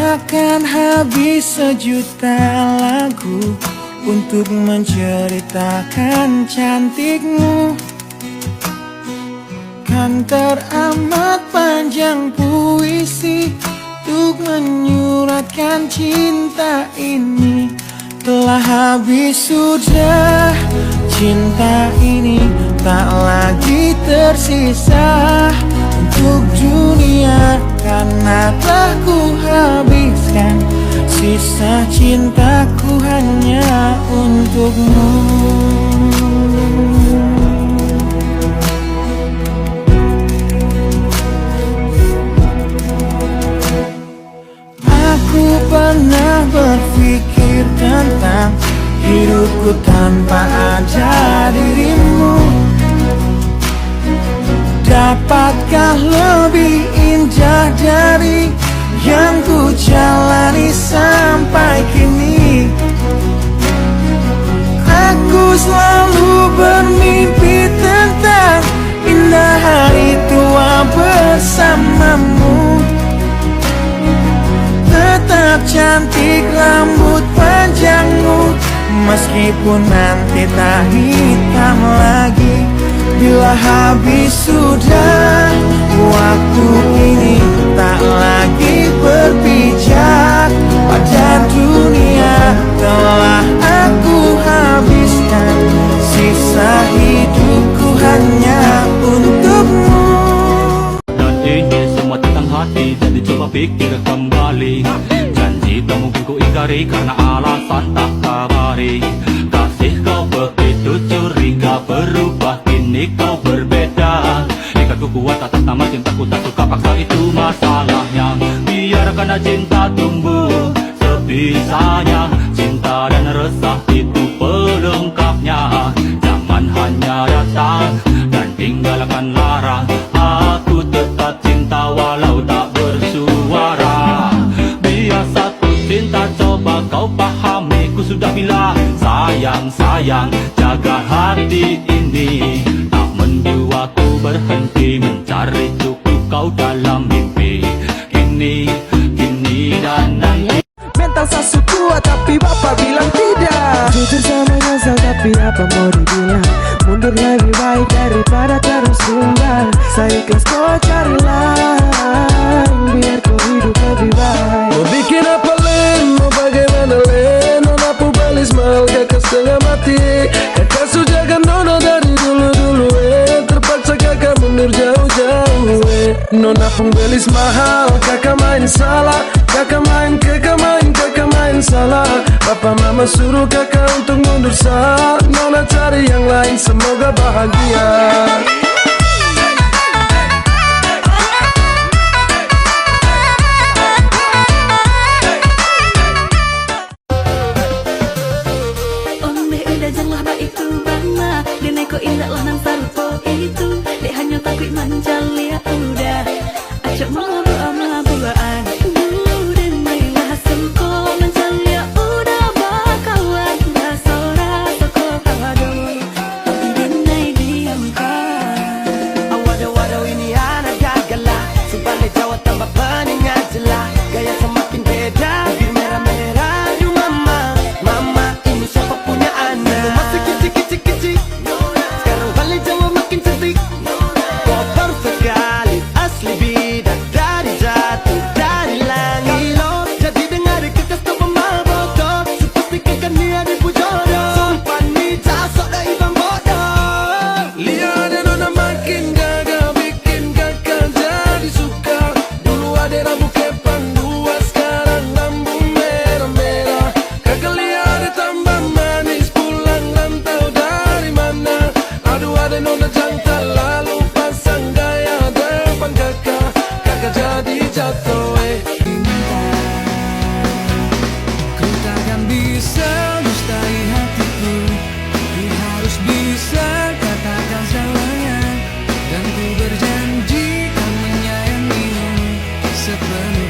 Takkan habis sejuta lagu untuk menceritakan cantikmu. Kan teramat panjang puisi untuk menyuratkan cinta ini. Telah habis sudah cinta ini, tak lagi tersisa untuk dunia, karena telah ku habiskan sisa cintaku hanya untukmu. Aku pernah berpikir tentang hidupku tanpa ada dirimu. Dapatkah lebih indah dari yang ku jalani sampai kini? Aku selalu bermimpi tentang indah hari tua bersamamu. Tetap cantik rambut panjangmu, meskipun nanti tak hitam lagi. Bila habis sudah waktu ini, tak lagi berpijak pada dunia. Telah aku habiskan sisa hidupku hanya untukmu. Dan ini semua tentang hati, jadi coba pikir kembali. Janji tak mungkin ku ingkari karena alasan tak kabari. Kasih kau begitu curiga, berubah kini kau berbeda. Ikatku kuat atas nama cintaku, tak suka paksa itu masalahnya. Biarkan cinta tumbuh sebisanya. Cinta dan resah itu pelengkapnya. Jangan hanya datang dan tinggalkan lara. Aku tetap cinta walau tak bersuara. Biasa ku cinta, coba kau pahami. Ku sudah bilang sayang, sayang, jaga hati ini. Tak mendua ku berhenti mencari cukup kau dalam mimpi. Kini, kini dan nanti. Mental sasu kuat tapi bapak bilang tidak. Jujur sama nyesal tapi apa mau dibilang. Mundur lebih baik daripada terus tunggal. Saya ikhlas kau cari lain, biar kau hidup lebih baik. Mau bikin apa Len, mau bagaimana Len. Nona pubalis mahal kakak setengah mati. Kakak sujakan Nona dari dulu-dulu terpaksa kakak mundur jauh-jauh Nona pembelis mahal, kakak main salah. Kakak main salah. Papa mama suruh kakak untuk mundur sah. Nona cari yang lain, semoga bahagia. Ondeh udah janganlah baik itu bama. Deneko indah lah nang sarupo itu. Dek hanya takut manjali ya udah. Acak mau doa buaan. Sepenuhnya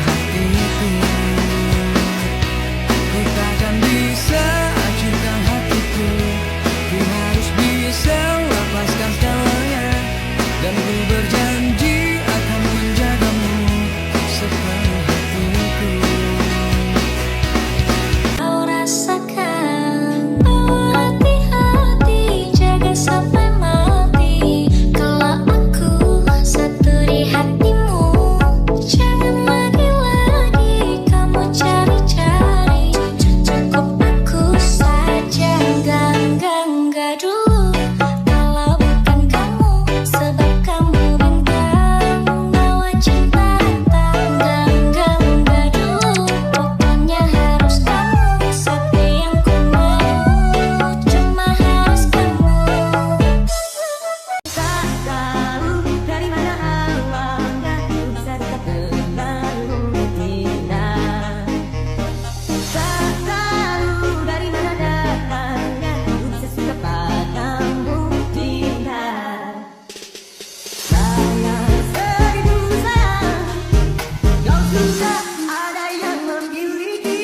ada yang memiliki,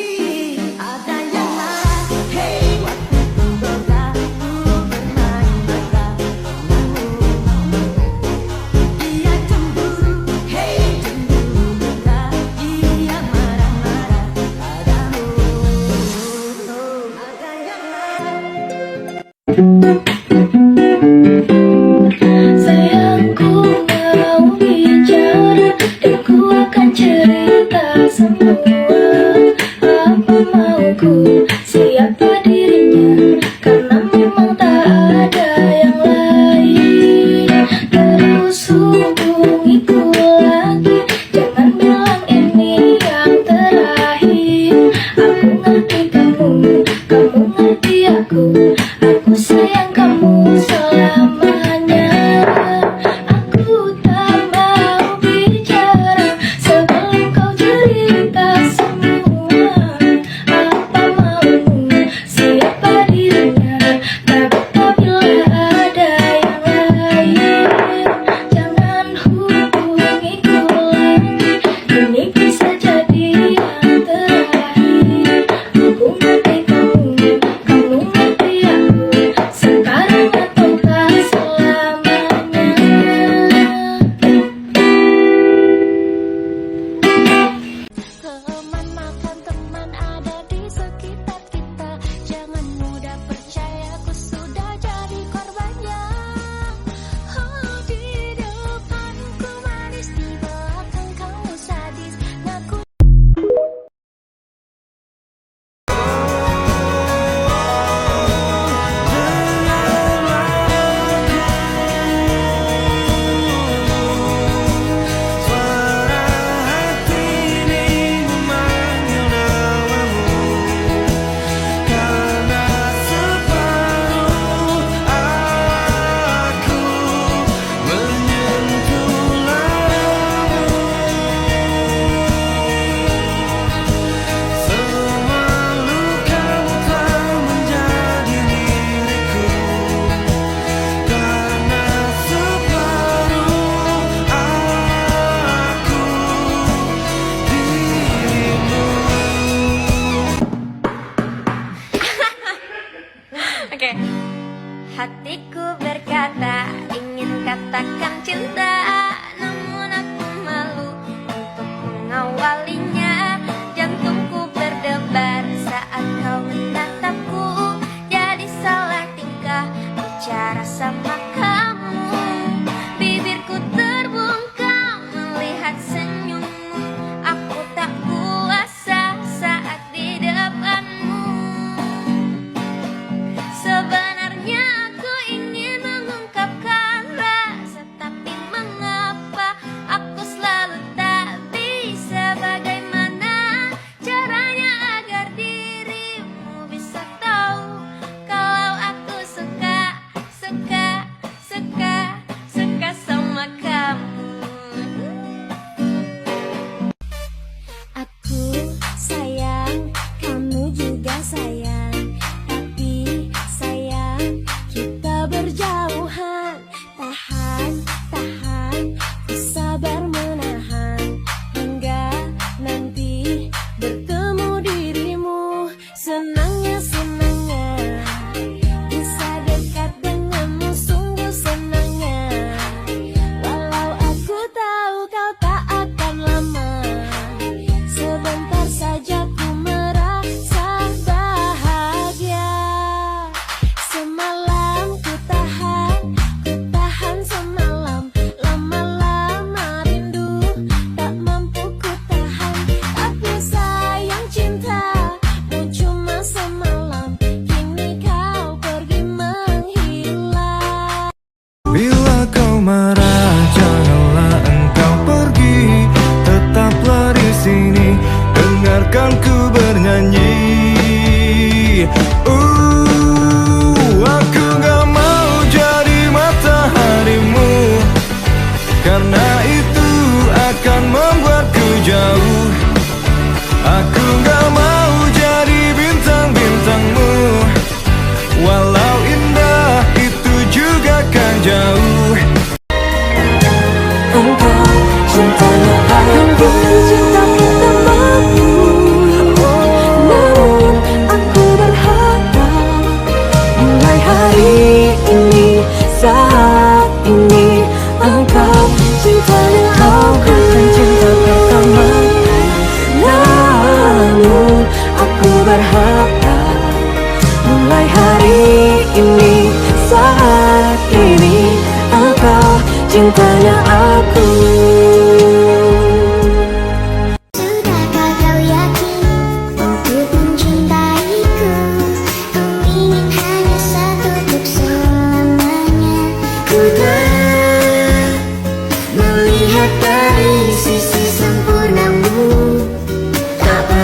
ada yang marah. Hey, waktu ku berlalu bermain mata. Dia cemburu, hey cemburu buta. Dia marah-marah padamu. Ada yang marah. Sayangku mau bicara dan ku akan cerita semua apa mauku, siapa dirinya, karena memang tak ada yang lain. Terus hubungiku lagi, jangan bilang ini yang terakhir. Aku ngerti kamu, kamu ngerti aku sayang kamu selamanya. Aku tak mau bicara sebelum kau cerita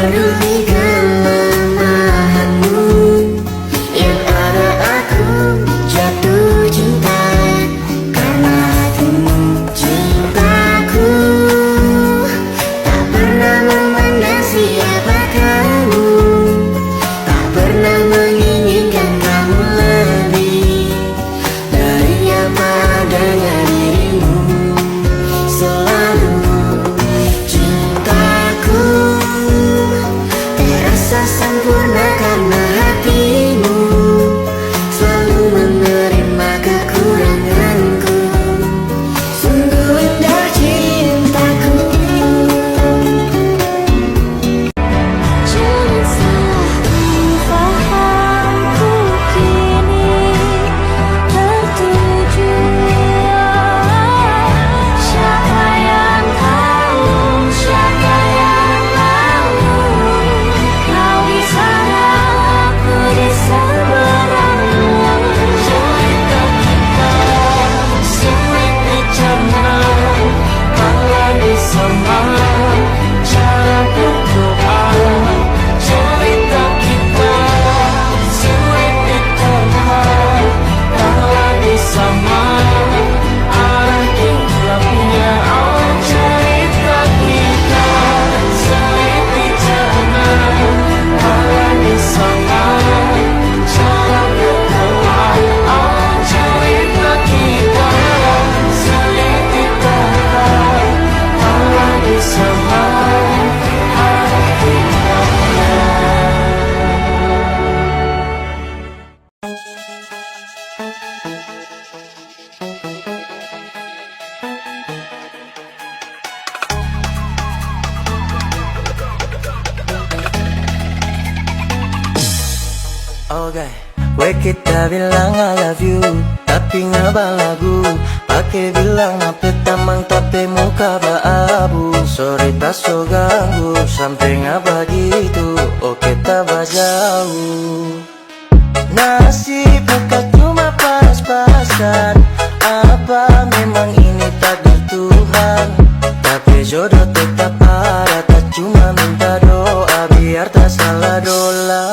peduli kelemahanmu. Yang ada aku jatuh cinta karena hatimu. Cintaku tak pernah memandang siapa kamu, tak pernah menginginkan kamu lebih dari apa adanya dirimu. Selalu cintaku terasa sempurna karena hatimu selalu menerima kekuranganku. Sungguh indah cintaku. Jangan salahkan fahamku kini tertuju. Siapa yang tahu, siapa yang lalu. Kau di sana, aku di seberangmu. Cerita kita seperti jangan malah di sana. Cara berdoa. Cerita kita seperti jangan malah di sana. Arah kitabnya, oh cerita kita seperti jangan malah di sana. Cara berdoa, oh cerita kita seperti jangan malah di sana. Arah kitabnya. Oke, we kita bilang I love you, tapi ngapa lagu? Pakai bilang apa tamang tapi muka abu. Sorry tak so ganggu, sampai ngapa gitu? Oke tak jauh. Nasib bukan cuma pas-pasan. Apa memang ini takdir Tuhan? Tapi jodoh tetap ada, tak cuma minta doa biar tak salah dola.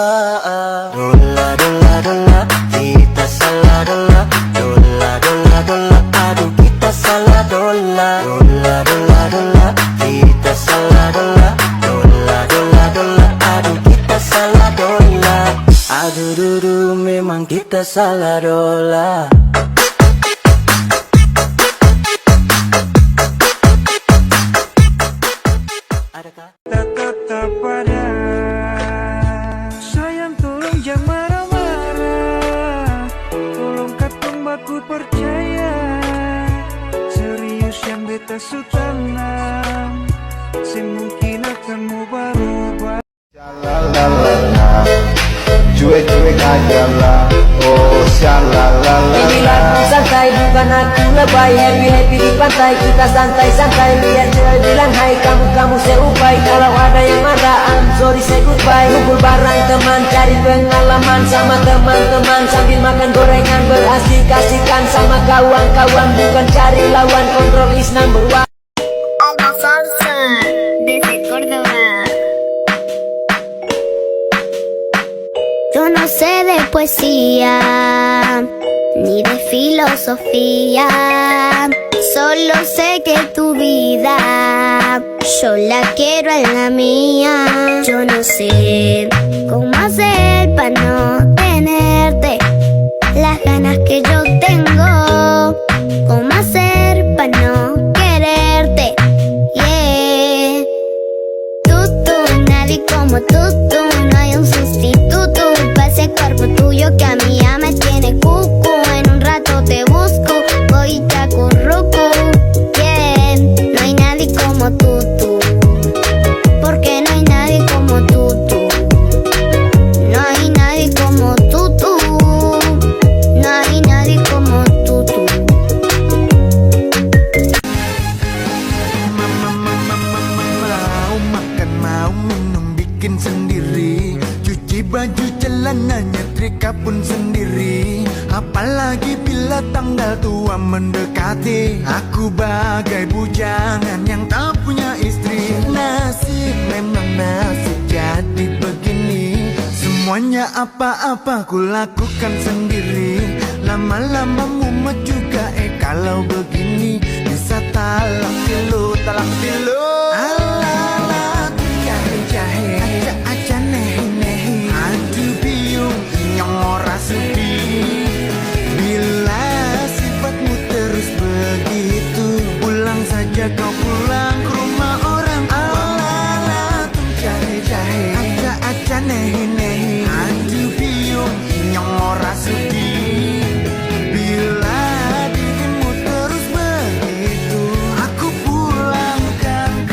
Dola, dola, dola, kita salah dola. Dola, dola, dola, aduh kita salah dola. Dola, dola, dola, kita salah dola. Dola, dola, dola, aduh kita salah dola. Aduh dudu memang kita salah dola. Tetap pada sayang, tolong jangan marah-marah. Tolong katong baku percaya. Serius yang beta sutanam, semungkin akan mau berubah. Shalalala, cuek-cuek aja lah. Oh shalalala. Dibilang santai bukan aku lebay. Happy-happy di pantai kita santai-santai. Lihat cewek bilang hai, kamu seupai. Kalau ada yang marah I'm sorry say goodbye. Kumpul bareng teman, cari pengalaman sama teman-teman. Sambil makan gorengan berasik-asikan sama kawan-kawan. Bukan cari lawan, control is number one. Alba Salsa desde Córdoba. Yo no sé de poesía ni de filosofía, solo sé que tu vida yo la quiero en la mía. Yo no sé cómo hacer para no tenerte las ganas que yo tengo, cómo hacer para no quererte, yeah. Tú, nadie como tú, no hay un sustituto para ese cuerpo tuyo que a mí ya me tiene cucu. En un rato te busco, voy y te acurruco, yeah. No hay nadie como tú, porque no hay nadie como tú. No hay nadie como tú, no hay nadie como tú. Mau makan, mau minum, bikin sendiri. Cuci baju, celana, nyetrika pun sendiri. Apalagi bila tanggal tua mendekati. Aku bagai bujangan yang tak punya istri. Nasib memang nasib, Semuanya apa-apa ku lakukan sendiri. Lama-lama mumet juga kalau begini. Bisa talak dulu ala-ala jahe-jahe, aja-aja nehi-nehi. Aduh biung nyong ora sudi. Bila sifatmu terus begitu, pulang saja kau pulang ke rumah orang tua. Ala-ala jahe-jahe, aja-aja nehi-nehi. Aduh biung nyong ora sudi. Bila dirimu terus begitu, aku pulangkan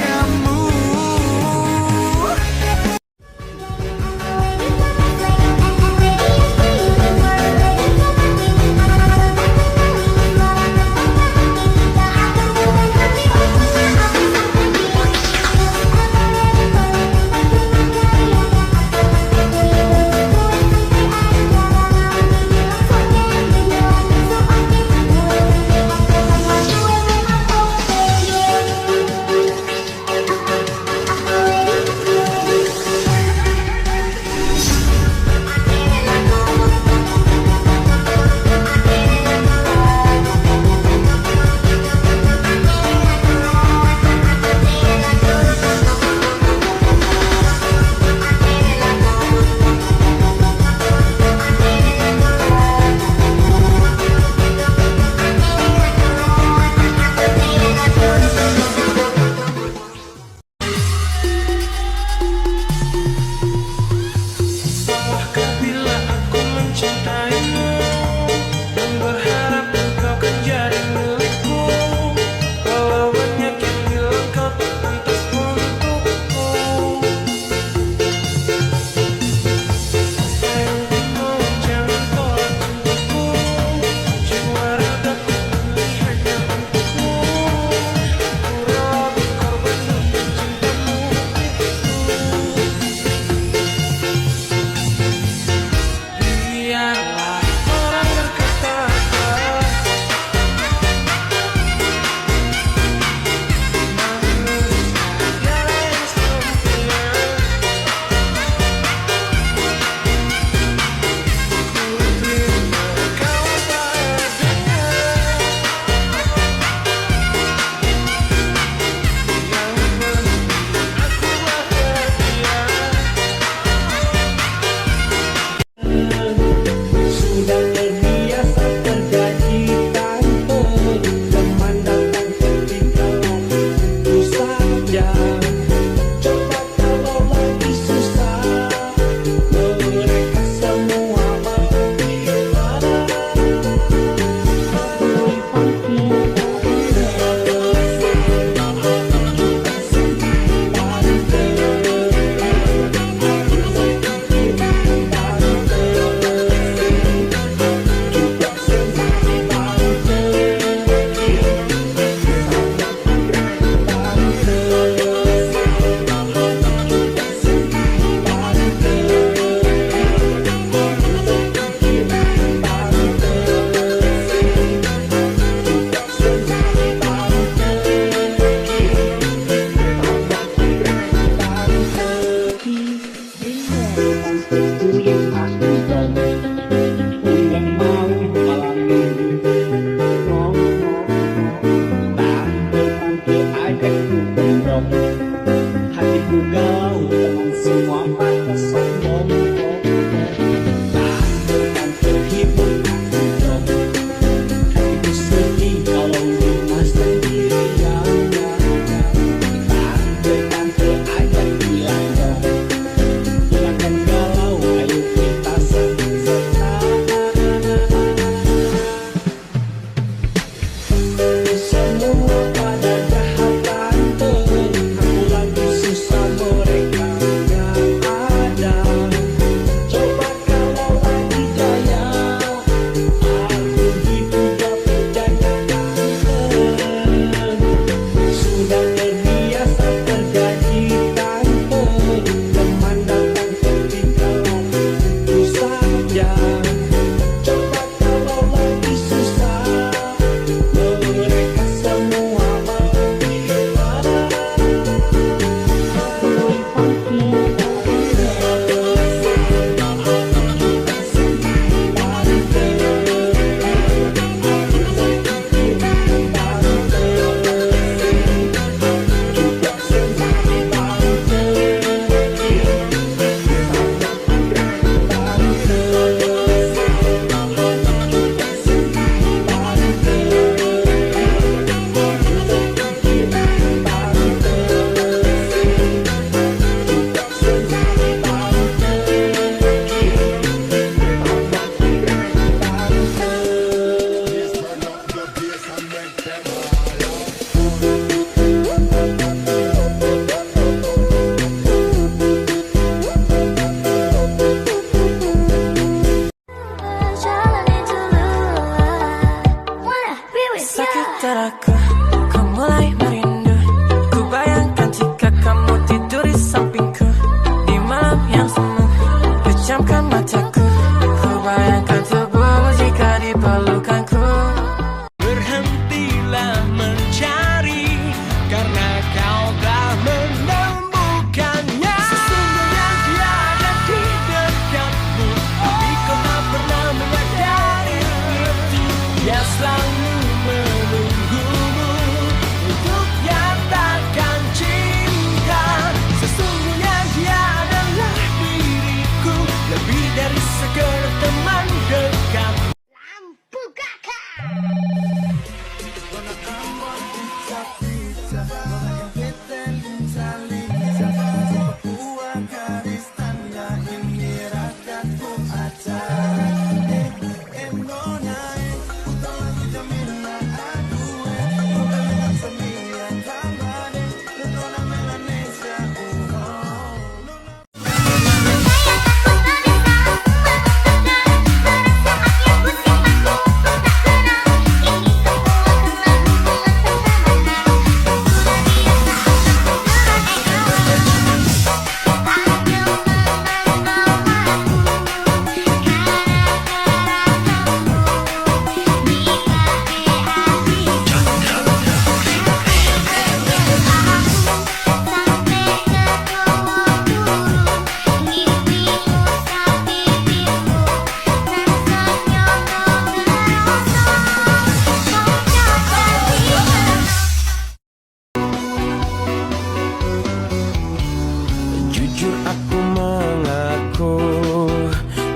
Jujur aku mengaku,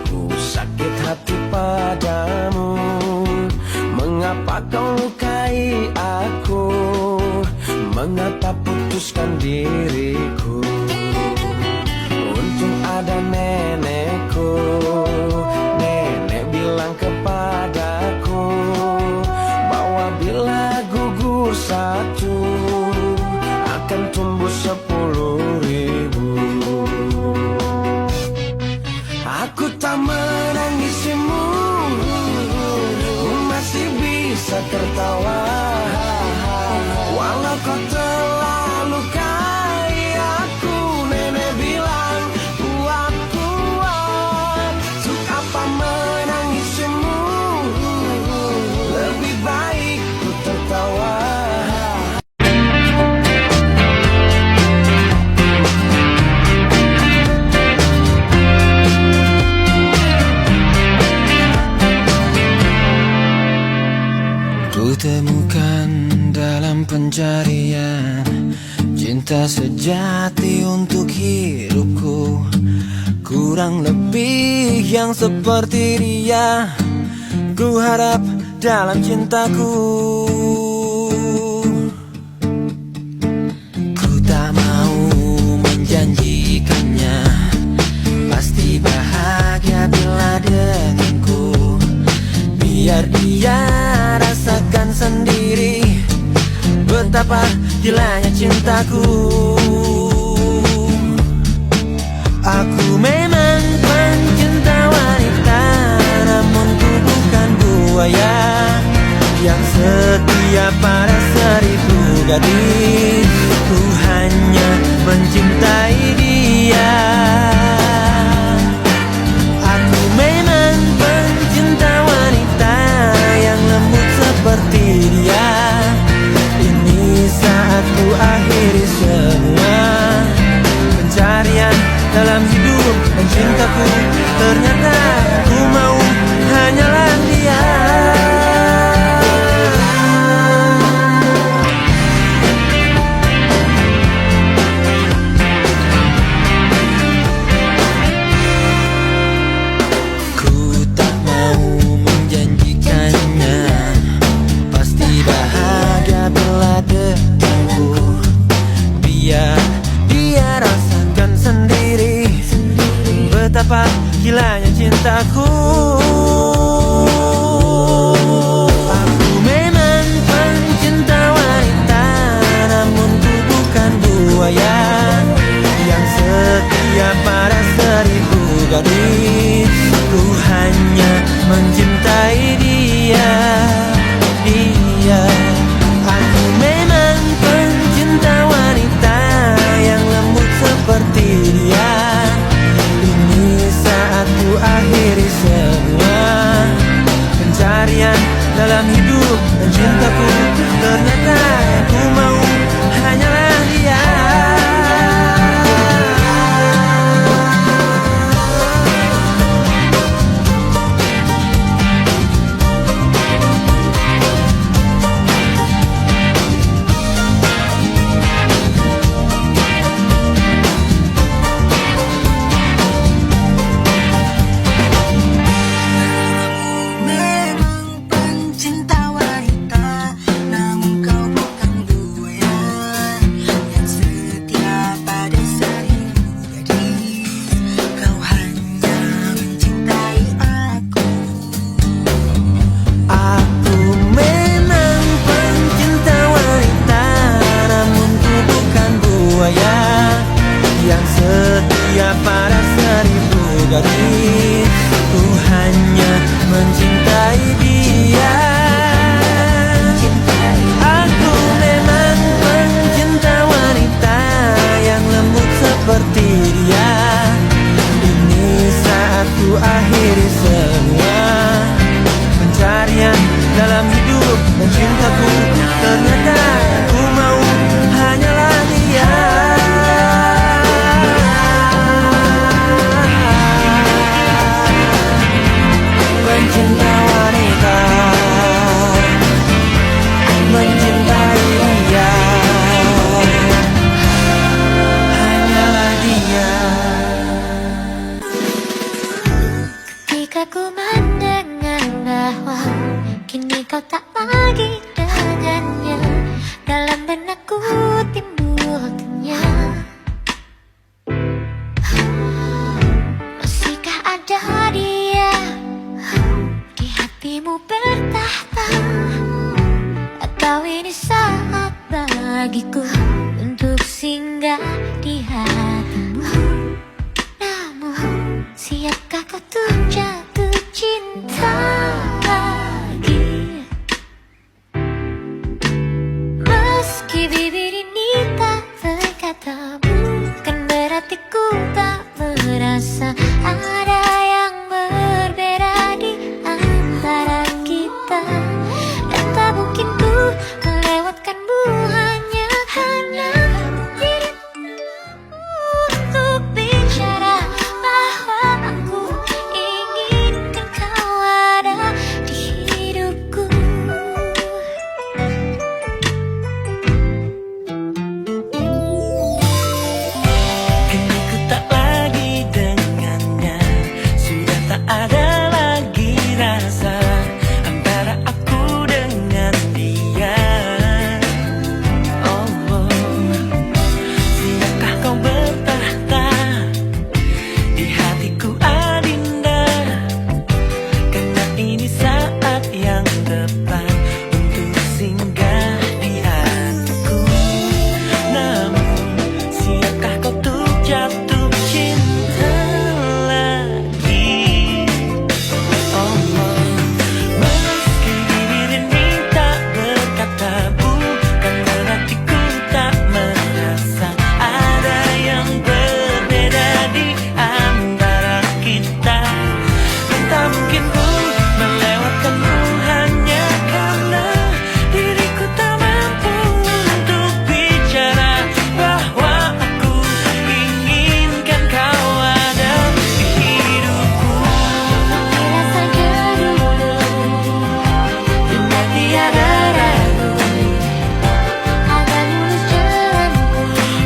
ku sakit hati padamu. Mengapa kau lukai aku? Mengapa putuskan diriku? Untung ada nenekku. Nenek bilang kepadaku bahwa bila gugur satu akan tumbuh 10.000. Aku tak menangisimu, ku masih bisa tertawa. Walau kau telah lukai aku, nenek bilang kuat. Untuk apa menangisimu, lebih baik ku tertawa. Kutemukan dalam pencarian cinta sejati untuk hidupku. Kurang lebih yang seperti dia ku harap dalam cintaku. Ku tak mau menjanjikannya pasti bahagia bila denganku. Biar dia rasakan sendiri betapa gilanya cintaku. Aku memang pencinta wanita, namun ku bukan buaya yang setia pada 1000 gadis. Ku hanya mencintai dia. Aku memang pencinta wanita yang lembut seperti dia. Ini saat ku akhiri semua pencarian dalam hidup dan cintaku. Ternyata ku mau hanyalah dia. Ku tak mau menjanjikannya pasti bahagia bila denganku. Biar dia rasakan sendiri betapa gilanya cintaku. Aku memang pencinta wanita, namun ku bukan buaya yang setia pada 1000 gadis. Ku hanya mencintai dia. Aku memang pencinta wanita yang lembut seperti dia. Ini saat ku akhiri semua pencarian dalam hidup dan cintaku. Ternyata ku mau hanyalah dia. Yang setia pada 1000 gadis. Ku hanya mencintai dia. Aku memang pencinta wanita yang lembut seperti dia. Ini saat ku akhiri semua pencarian dalam hidup dan cintaku. Ternyata ku mau hanyalah dia. Pencinta wanita, mencintai dia, hanyalah dia. bagiku untuk singgah di hatimu. Namun siapkah kau tuh jatuh cinta lagi? Meski bibir ini tak berkata, bukan berarti ku tak merasa ada yang berbeda di antara kita. Dan tak mungkin ku melewatkanmu hanya karena dirimu untuk bicara bahwa aku inginkan kau ada di hidupku. Kini ku tak lagi dengannya, sudah tak ada lagi rasa antara aku dengan dia. Oh, siapkah kau bertahta di hatiku Adinda? Karena ini saat yang tepat untuk singgah di hatiku. Namun siapkah kau tuh jatuh cinta lagi? Oh, meski bibir ini tak berkata, bukan berarti ku tak merasa ada yang berbeda di antara kita. Dan tak mungkin ku melewatkanmu hanya karena diriku tak mampu untuk bicara bahwa aku inginkan kau ada di hidupku. Kira saja dulu, Bila tiada ragu akan lurus jalanku.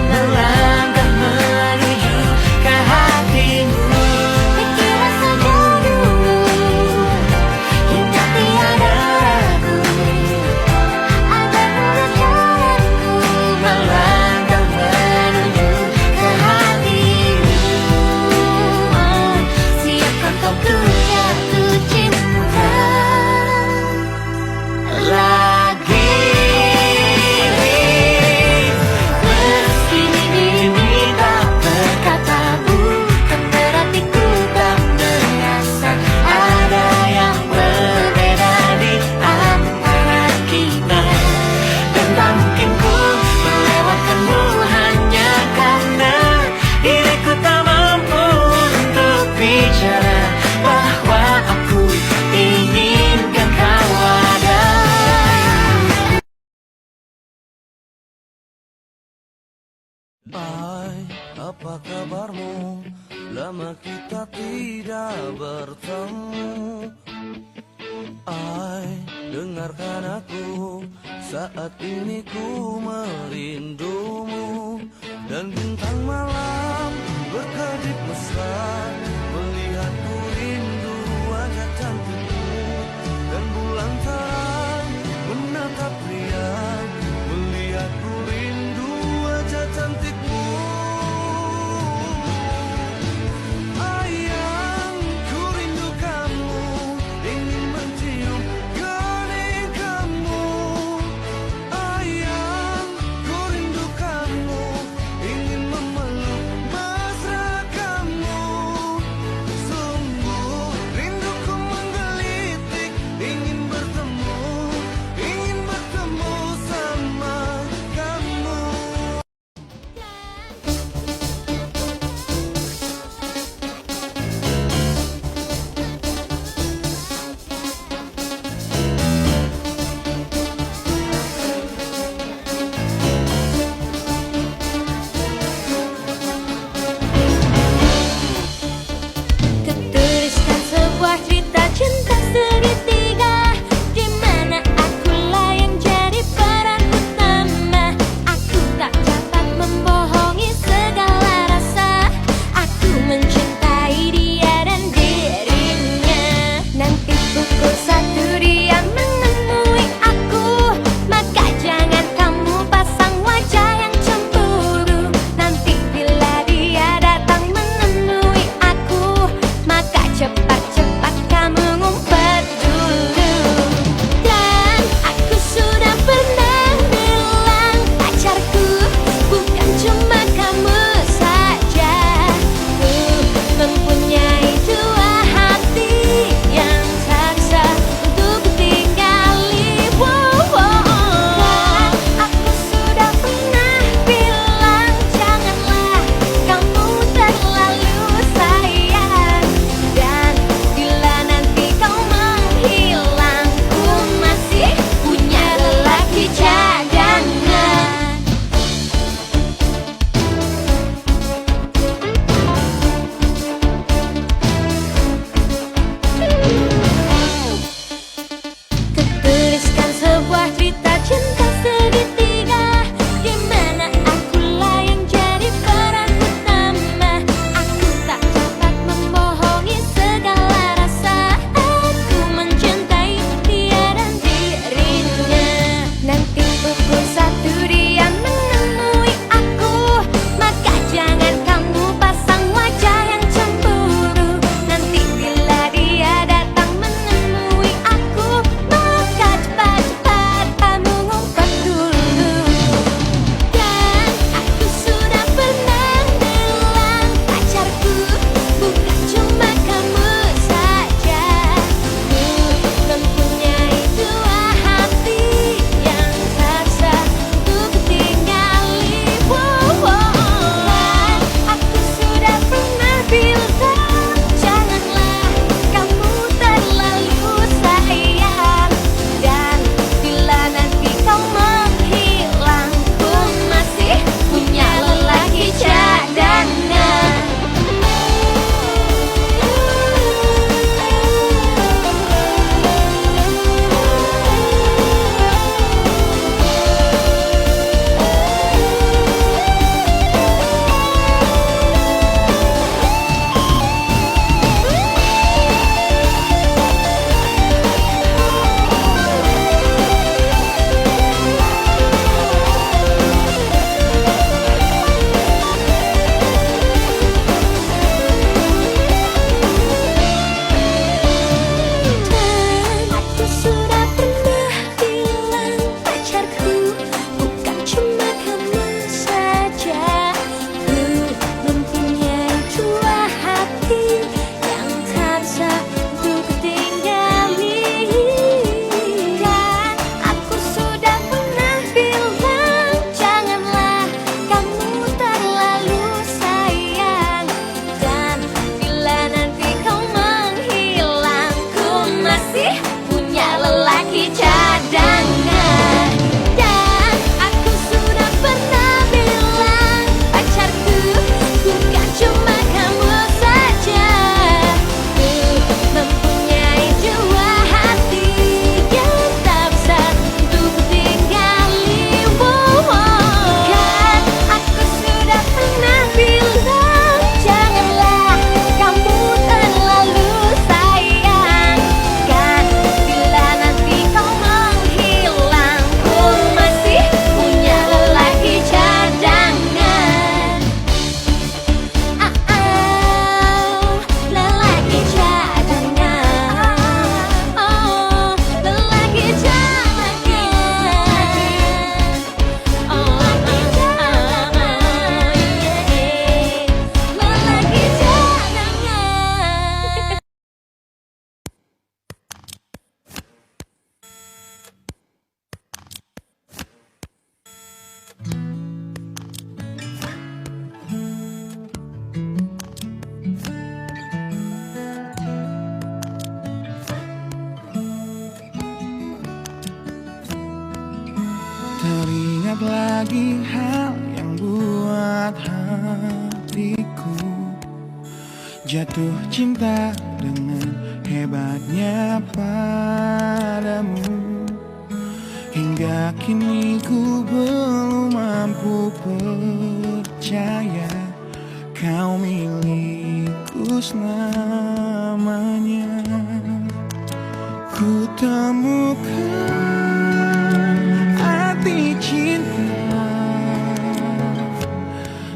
melangkah menuju ke hatimu. Kira saja dulu, Hingga tiada ragu akan lurus jalanku. melangkah menuju ke hatimu. Siapkah kau tuh jatuh cinta Lagi meski ini tak berkata, bukan berarti ku tak merasa ada yang berbeda di antara kita. Dan tak mungkin ku melewatkanmu hanya karena diriku tak mampu untuk bicara bahwa aku inginkan kau ada. Hai, apa kabarmu? Lama kita tidak bertemu. Hai, dengarkan aku, saat ini ku merindumu. Dan bintang malam berkedip mesra, melihatku rindu wajah cantikmu. Dan bulan terang menatap riang, melihatku rindu wajah cantikmu. Ayang, ku rindu kamu, ingin mencium kening kamu. Ayang, ku rindu kamu, ingin memeluk lagi hal yang buat hatiku jatuh cinta dengan hebatnya padamu. Hingga kini ku belum mampu percaya kau milikku selamanya. Ku temukan arti cinta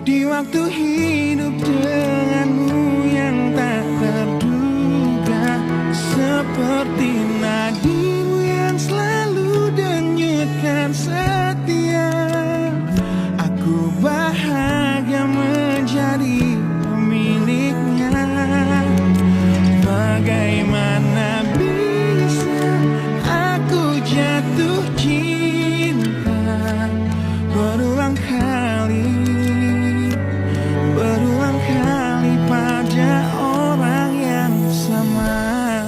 di waktu hidup denganmu yang tak terduga, seperti nadimu yang selalu denyutkan setia. Aku bahagia menjadi pemiliknya. Bagaimana bisa aku jatuh cinta berulang kali pada orang yang sama.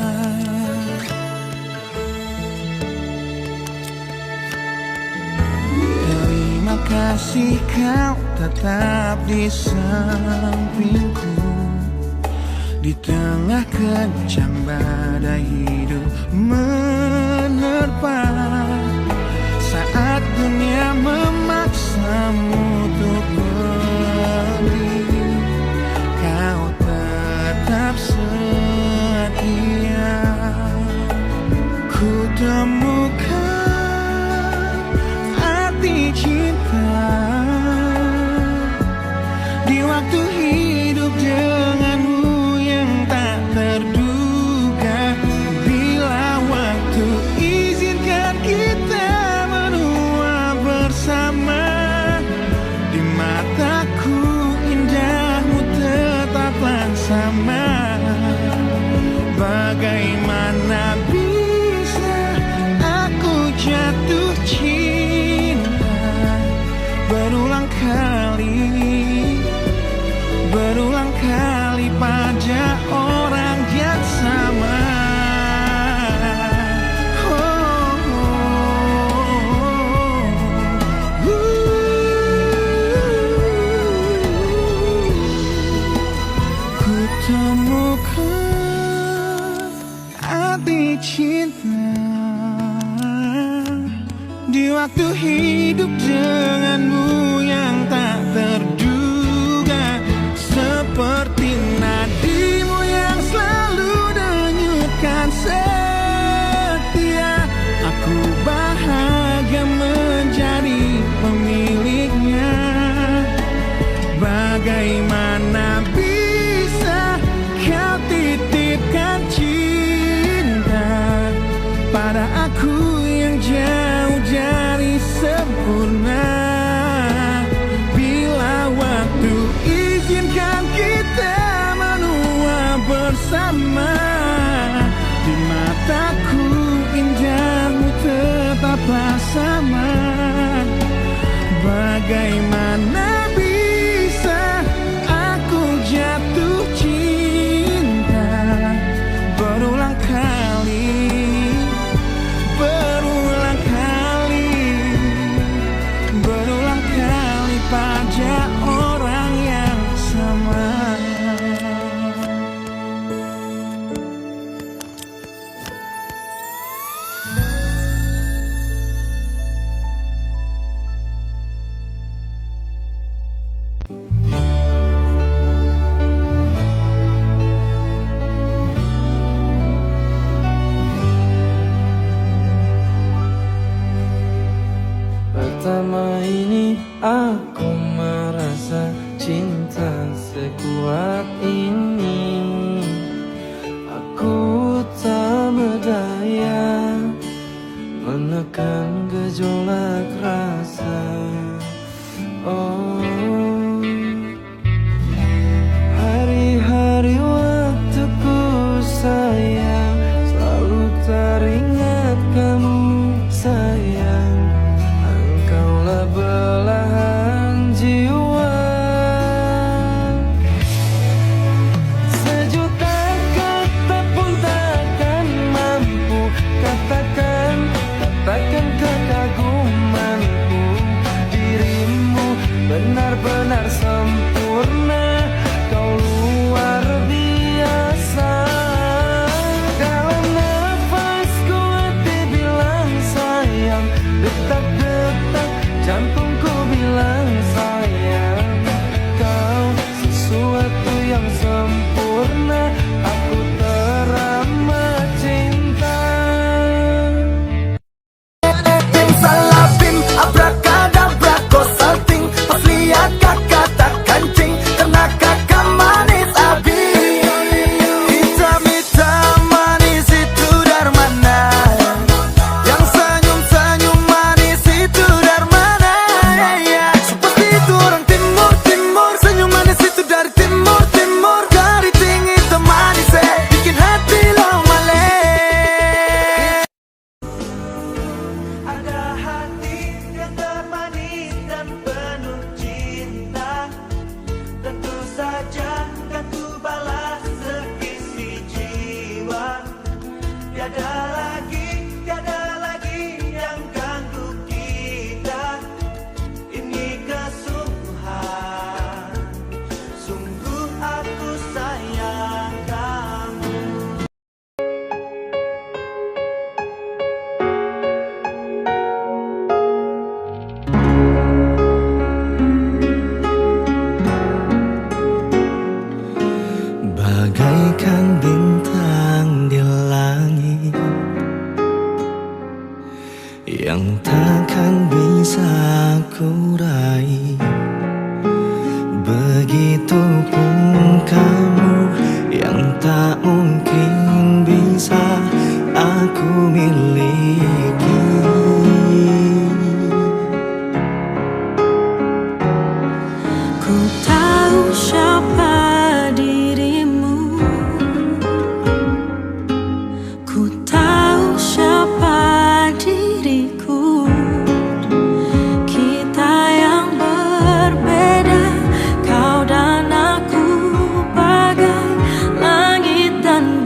Terima kasih kau tetap di sampingku di tengah kencang badai hidup menerpa. Saat dunia memaksamu untuk pergi, kau tetap setia. Ku temukan arti cinta di waktu hidup denganmu yang tak terduga. Bila waktu izinkan kita menua bersama, di mataku indahmu tetaplah sama. Bagaimana bisa aku jatuh cinta berulang kali pada orang yang sama. Ku temukan arti cinta di waktu hidup denganmu yang tak terduga, seperti nadimu yang selalu denyutkan setia. Aku bahagia menjadi pemiliknya. Bagaimana bisa kau titipkan cinta pada aku yang jauh dari sempurna. Bila waktu izinkan kita menua bersama, di mataku indahmu tetaplah sama. Bagaimana bisa aku jatuh cinta berulang kali pada orang yang sama. Pertama ini aku merasa cinta sekuat ini. Aku tak berdaya menekan gejolak rasa. Oh, hari-hari waktuku sayang, selalu teringat kamu sayang. Engkaulah belahan jiwa. Sejuta kata pun takkan mampu katakan kekaguman yang sempurna, aku teramat cinta. Salabim, abrakadabra, kau salting. Pas lihat kakak tak kancing, karena kakak manis abis. Hitam-hitam manis itu dari mana? Yang senyum-senyum manis itu dari mana? Pasti itu orang timur, timur. Senyum manis itu dari timur, timur. Dari tinggi itu manis, bikin hati lo melek. Ada hati yang termanis dan penuh cinta. Tentu saja kan ku balas sekisi jiwa. Tiada lagi yang ganggu kita. Ini kesungguhan, sungguh aku sayang kamu. Bagaikan bintang di langit yang takkan bisa ku raih, begitupun kamu yang tak mungkin bisa aku miliki. Ku tahu siapa dirimu, ku tahu siapa diriku. Kita yang berbeda, kau dan aku bagai langit dan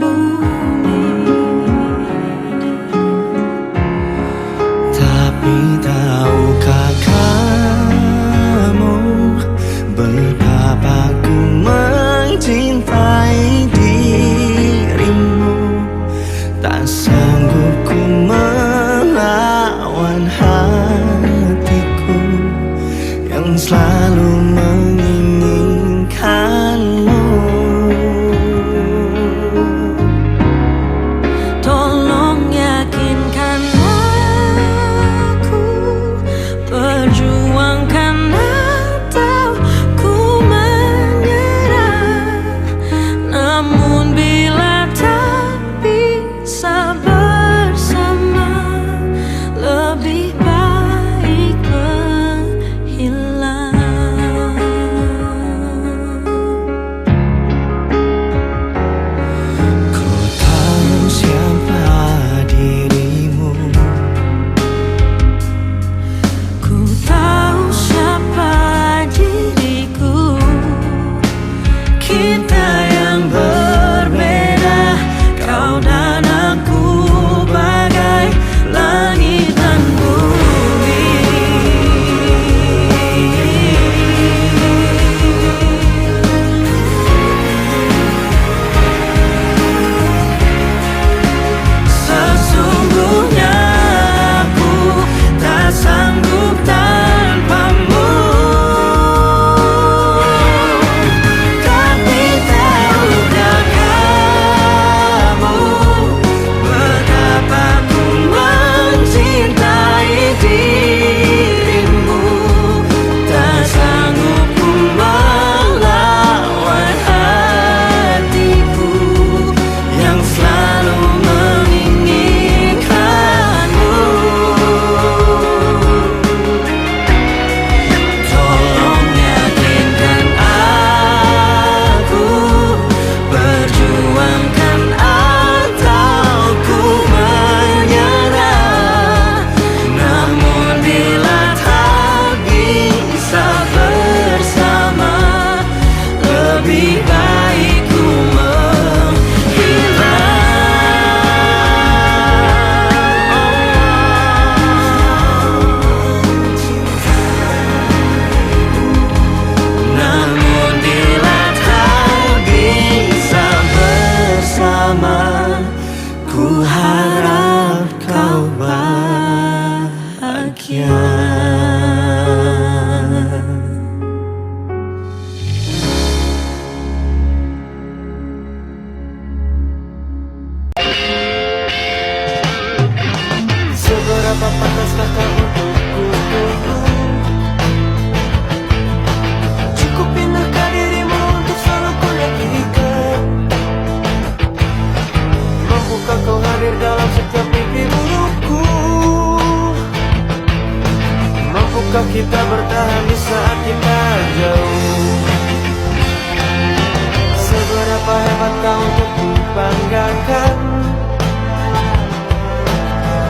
Berapa hebat kau untuk kubanggakan.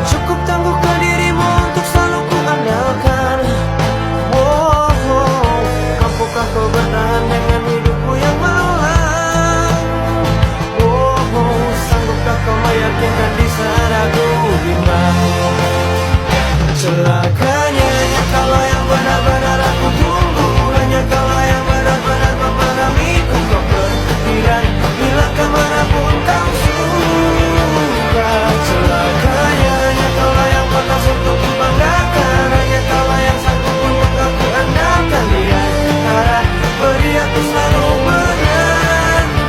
Cukup tangguhkan dirimu untuk selalu kuandalkan. Oh, oh, mampukah kau bertahan dengan hidupku yang malang? Oh, oh, sanggupkah kau meyakinkan di saat aku bimbang? Celakanya kalau yang benar-benar aku tunggu, hanya kalau yang benar-benar memahamiku. Kau berpikiran bila kemanapun kau suka. Celakanya kalau yang pantas untuk kubanggakan, hanya kalau yang sanggup untuk aku andalkan. Di antara beri aku selalu menantimu.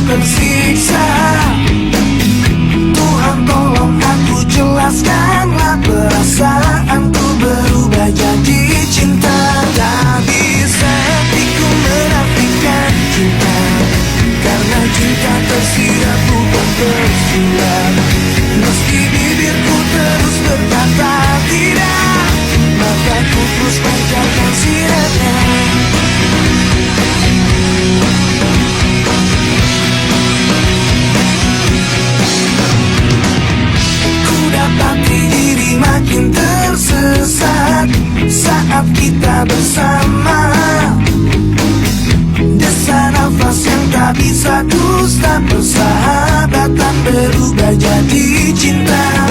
Tersiksa, Tuhan tolong aku jelaskanlah perasaanku berubah jadi cinta. Tak bisa hatiku menafikan cinta, karena cinta tersirat bukan tersirat. Meski bibirku terus berkata tidak, mataku terus pancarkan sinarnya. Dapati diri makin tersesat saat kita bersama. Desa nafas yang tak bisa dusta, persahabatan berubah jadi cinta.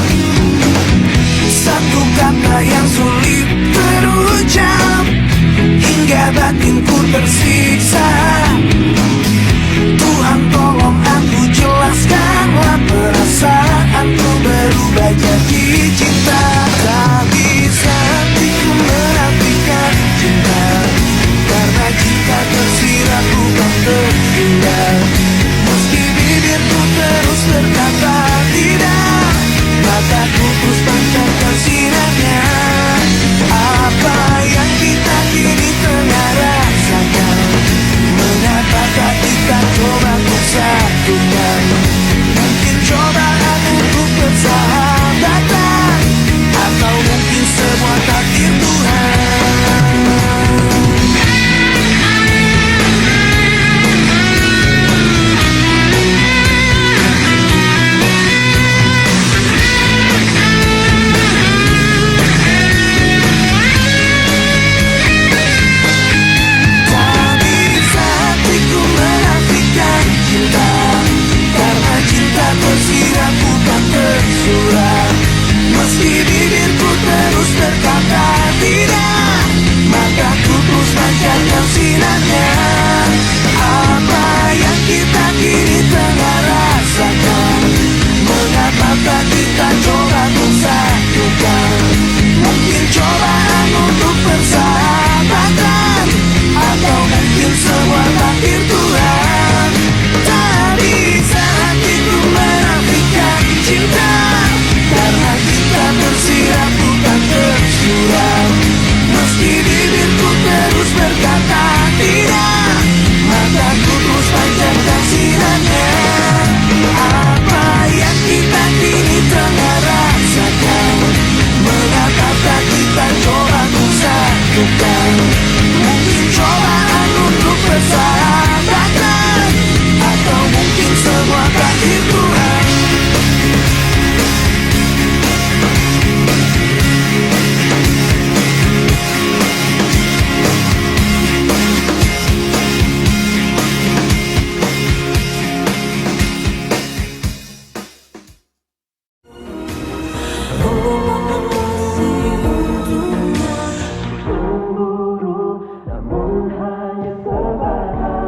Satu kata yang sulit terucap hingga batinku tersiksa. Tuhan tolong aku jelaskanlah perasaanku berubah jadi cinta. Tak bisa hatiku menafikan cinta, karena cinta tersirat bukan terhindar. Meski bibirku terus berkata tidak, mataku terus pancarkan sinarnya. Apa yang kita kini tengah rasakan, mengapa tak kita coba untuk satukan? Mungkin cobaan untuk persahabatan, atau mungkin semua takdir Tuhan. Tersirat bukan tersurat. Meski bibirku terus berkata tidak, mataku terus pancarkan sinarnya. Apa yang kita kini tengah rasakan, mengapa tak kita coba untuk satukan? Mungkin cobaan untuk persahabatan, atau mungkin semua takdir Tuhan. Tak bisa hatiku menafikan cinta, karena cinta tersirat bukan tersurat. Meski bibirku terus berkata tidak, mataku terus pancarkan sinarnya. Apa yang kita kini tengah rasakan, mengapa tak kita coba untuk satukan? Mungkin cobaan untuk persahabatan, atau mungkin semua takdir Tuhan. Namun hanya sebatas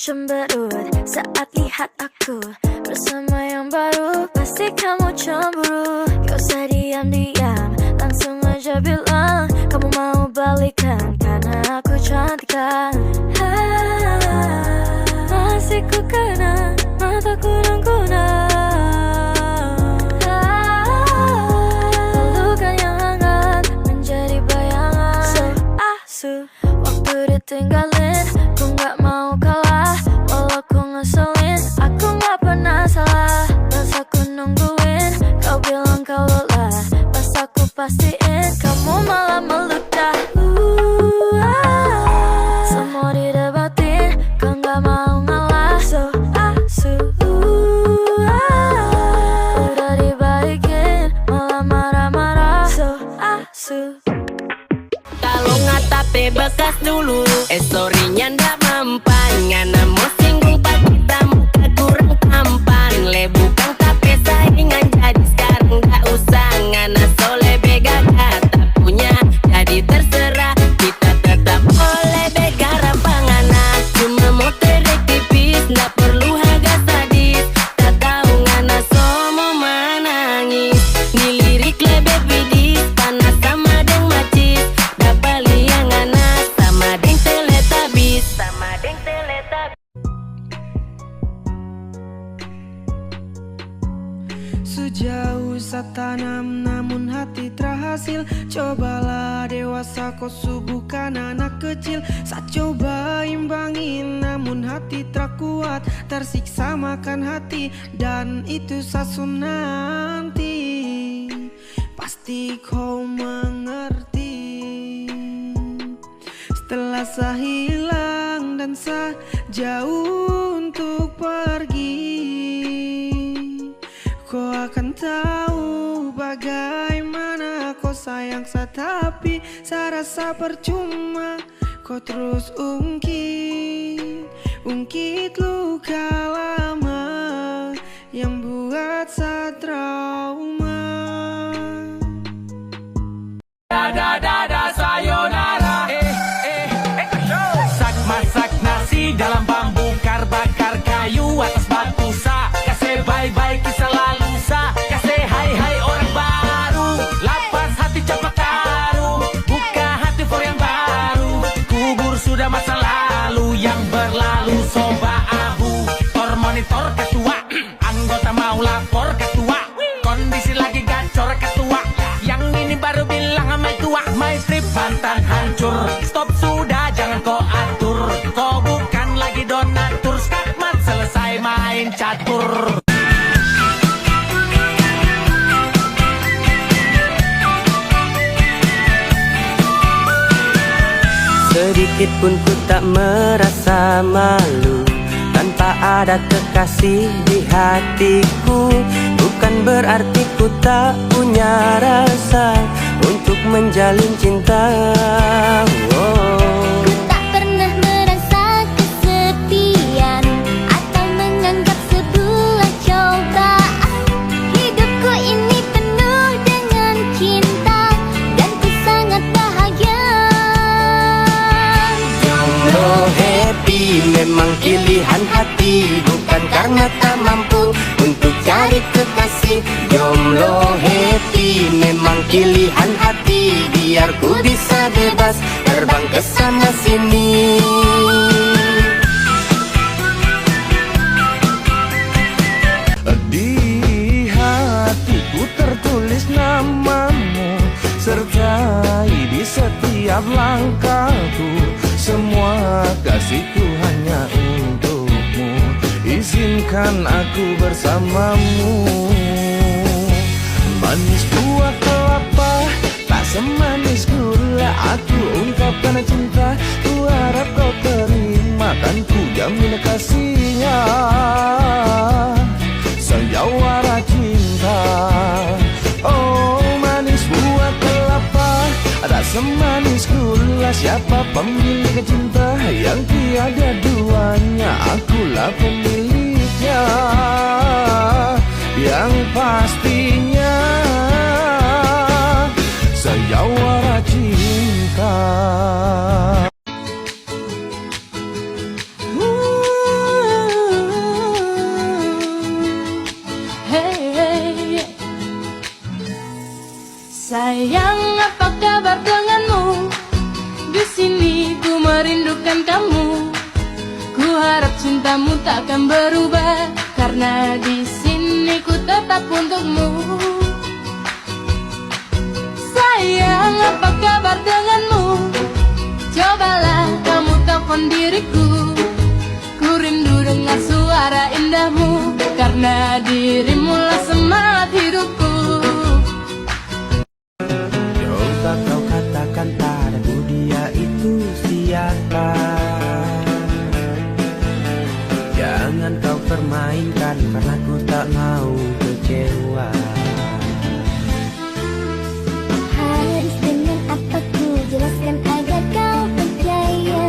cemberut saat lihat aku bersama yang baru. Pasti kamu cemburu. Gak usah diam-diam, langsung aja bilang kamu mau balikan karena aku cantik kan. Masih ku kenang mata kunang-kunang, pelukan yang hangat menjadi bayangan. So asu, waktu ditinggalin, ku gak mau kalah. Walau ku ngeselin, aku gak pernah salah. Pas aku nungguin, kau bilang kau lelah. Pas aku pastiin, kamu malah meludah. Semua didebatin, kau gak mau ngalah. So asu, udah dibaikin, malah marah-marah. So asu. Kalau ngatape bekas dulu, story-nya ndak mempan. Ngana mau singgung kita muka kurang tampan. Bukan tapi saingan, jadi sekarang nggak usah. Ngana soleh bega kata punya, jadi terserah. Kita tetap oleh bega rampangana. Cuma mau terek tipis, nggak perlu harga sadis. Tak tahu ngana somo menangis. Dilirik lebih bidis, panas sama deng macis. Dapat liang ngana sama deng teletabis. Sama deng teletabis. Sejauh satanam namun hati terhasil. Cobalah dewasa kau subuhkan anak kecil. Saat coba imbangin namun hati terkuat. Tersiksa makan hati dan itu sasun nanti. Pasti kau mengerti. Setelah saya hilang dan saya jauh untuk pergi, kau akan tahu bagaimana kau sayang saya. Tapi saya rasa percuma. Kau terus ungkit luka lama yang buat saya trauma. Sayonara. Masak nasi dalam bambu, bakar kayu atas batu sa. Kasih bye-bye kisah lalu sa. Kasih hai-hai orang baru. Lapas hati capak taruh, buka hati for yang baru. Kubur sudah masa lalu yang berlalu. Soba abu, tor monitor ketua. Anggota mau lapor ketua. Kondisi lagi gacor ketua. Yang ini baru bilang sama tua. My trip mantan hancur. Stop sudah jangan kau atur. Kau bukan lagi donatur. Skakmat selesai main catur. Sedikit pun ku tak merasa malu tanpa ada kekasih di hatiku. Bukan berarti ku tak punya rasa untuk menjalin cinta. Ku tak pernah merasa kesepian atau menganggap sebuah cobaan. Hidupku ini penuh dengan cinta dan ku sangat bahagia. Jomblo happy memang pilihan hati, bukan karena tak mampu untuk cari kekasih. Jomblo happy memang pilihan hati, biar ku bisa bebas terbang ke sana sini. Di hatiku tertulis namamu, sertai di setiap langkahku. Semua kasihku hanya untukmu, izinkan aku bersamamu. Manis buah kelapa, tak semanis gula. Aku ungkapkan cinta, ku harap kau terima. Kan ku jamin kasihnya sejawara cinta. Oh manis buah kelapa, tak semanis gula. Siapa pemilik cinta yang tiada duanya? Akulah pemiliknya, yang pastinya sejawara cinta. cintamu takkan berubah, karena di sini ku tetap untukmu. Sayang, apa kabar denganmu? Cobalah kamu telepon diriku, ku rindu dengar suara indahmu, karena dirimulah semangat hidupku. Coba kau katakan padaku dia itu siapa. Jangan kau permainkan, karena ku tak mau kecewa. Harus dengan apa ku jelaskan agar kau percaya.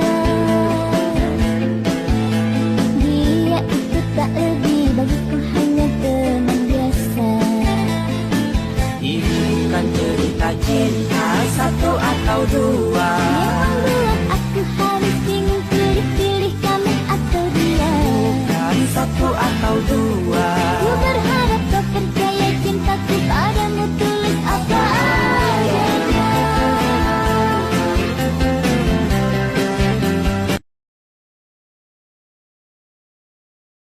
Dia itu tak lebih bagiku hanya teman biasa. Ini bukan cerita cinta satu atau dua. Membuat aku harus bingung pilih kamu atau dia. Bukan satu atau dua. Ku berharap kau percaya cintaku padamu tulus apa adanya.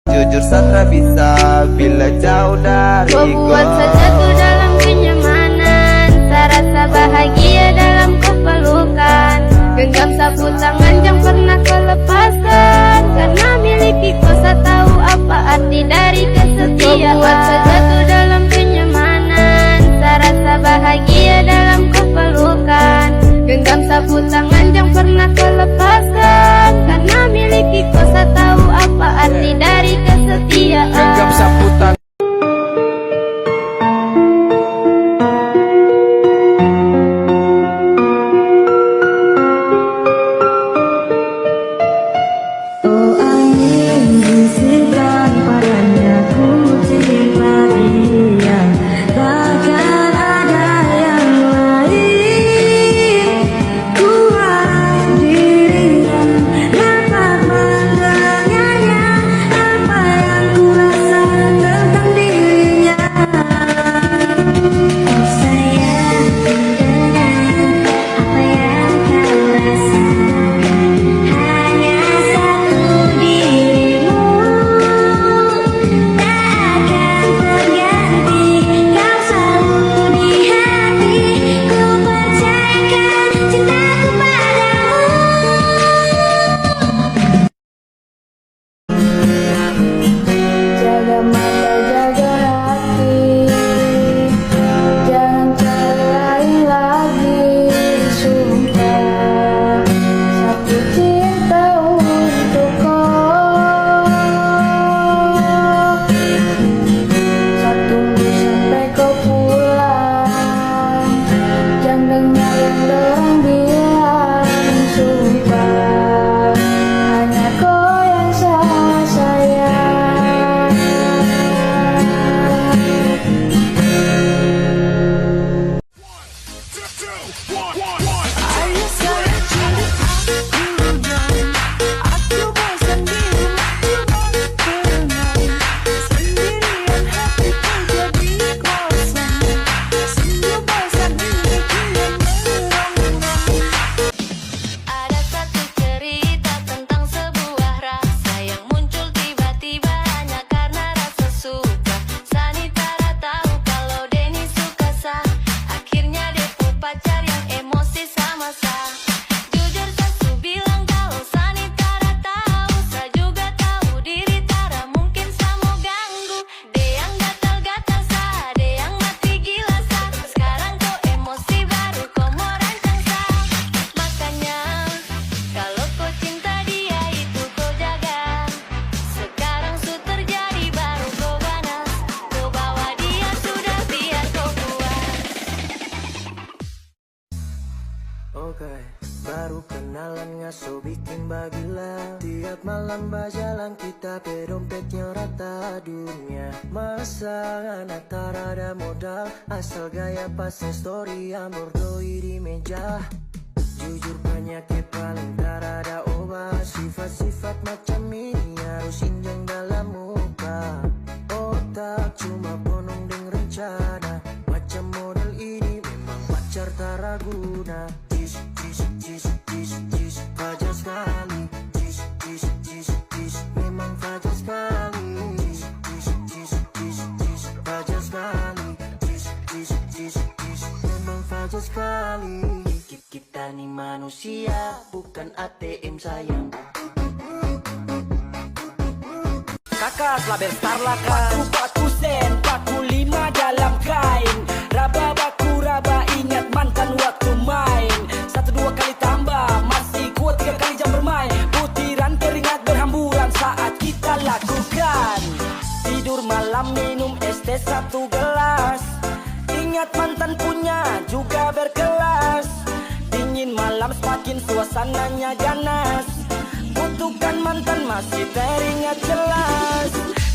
Jujur Satra bisa bila jauh dari Kau buat sajaku dalam kenyamanan, rasa bahagia dalam kepelukan. Genggam sapu tangan yang pernah kau lepaskan, karena miliki kau tak tahu apa arti dari kesetiaan. Kau buat sajaku dalam kenyamanan, rasa bahagia dalam kepelukan. Genggam sapu tangan yang pernah kau lepaskan, karena miliki kau tak tahu apa arti dari kesetiaan. Genggam sapu tangan. Baru kenalan ngaso bikin bagila. Tiap malam berjalan kita pedompetnya rata dunia. Masa anak tarada modal, asal gaya pasang story yang bordoi di meja. Jujur penyakit paling tarada obat. Sifat-sifat macam ini harus injang dalam muka. Otak cuma penuh dengan rencana. Macam model ini memang pacar taraguna. Jis, wajar sekali. Jis, memang sekali. Kita nih manusia, bukan ATM sayang. Kakak label star laka, paku sen, paku 5 dalam kain. Raba baku raba, ingat mantan waktu main. 1-2 kali tambah, masih kuat 3 kali jam bermain. Butiran keringat berhamburan saat kita lakukan. Tidur malam minum es teh 1 gelas. Ingat mantan punya juga berkelas. Dingin malam semakin suasananya ganas. Kutukan mantan masih teringat jelas.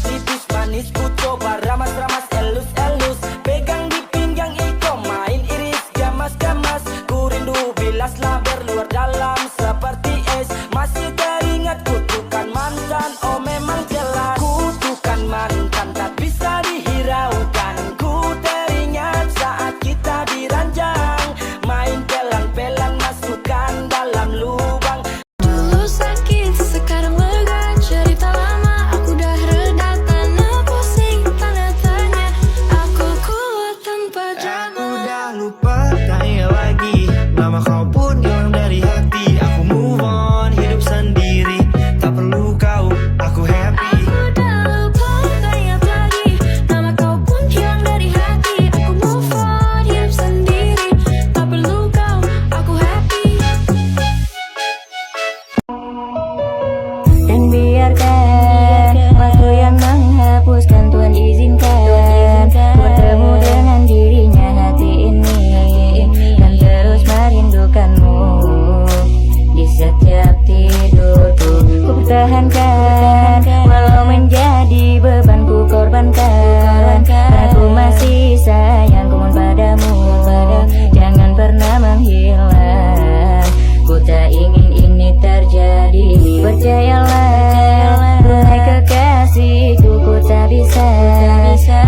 Tipis manis ku coba ramas-ramas elus-elus. Pegang di pinggang iko main iris gamas-gamas. Ku rindu bilaslah berluar dalam seperti es. Masih teringat kutukan mantan, oh memang jelas. Kutukan mantan tak bisa dihiraukan. Ku teringat saat kita diranjang. Main pelan-pelan masukkan dalam lubang. Dulu sakit, sekarang lega. Cerita lama, aku dah reda. Tanah pusing, tanda tanya. Aku kuat tanpa drama. Aku dah lupa, tak ingat lagi. Nama kau pun hilang dari hati. Aku move on, hidup sendiri. Tak perlu kau, aku happy. Aku dah lupa, tak ingat lagi. Nama kau pun hilang dari hati. Aku move on, hidup sendiri. Tak perlu kau, aku happy. Dan biarkan waktu yang menghapuskan, Tuhan izinkan bertemu dengan dirinya hati ini. Dan terus merindukanmu di setiap tidurku. Ku pertahankan walau menjadi beban ku korbankan. Aku masih sayang ku mohon padamu, jangan pernah menghilang. Ku tak ingin ini terjadi. Percayalah, wahai kekasihku, ku tak bisa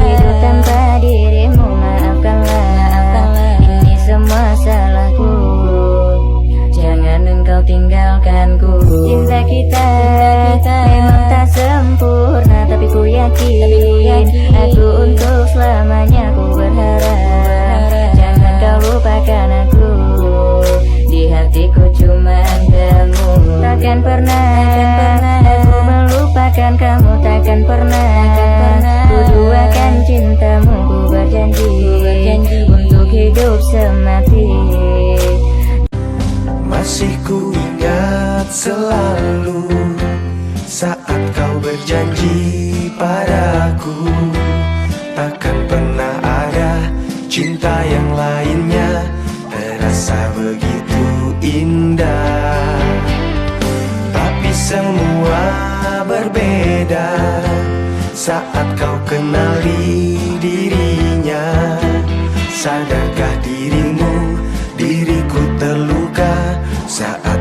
hidup tanpa dirimu. Maafkanlah, ini semua salahku. Jangan engkau tinggalkanku. Cinta kita memang tak sempurna, tapi ku yakin aku untuk selamanya. Ku berharap jangan kau lupakan aku. Di hatiku cuma kamu. Takkan pernah aku melupakan kamu. Takkan pernah ku duakan cintamu. Ku berjanji untuk hidup semati. Masih ku ingat selalu saat kau berjanji padaku. Takkan pernah ada cinta yang lainnya terasa begitu indah. Tapi semua berbeda saat kau kenali dirinya. Sadarkah dirimu, diriku terluka saat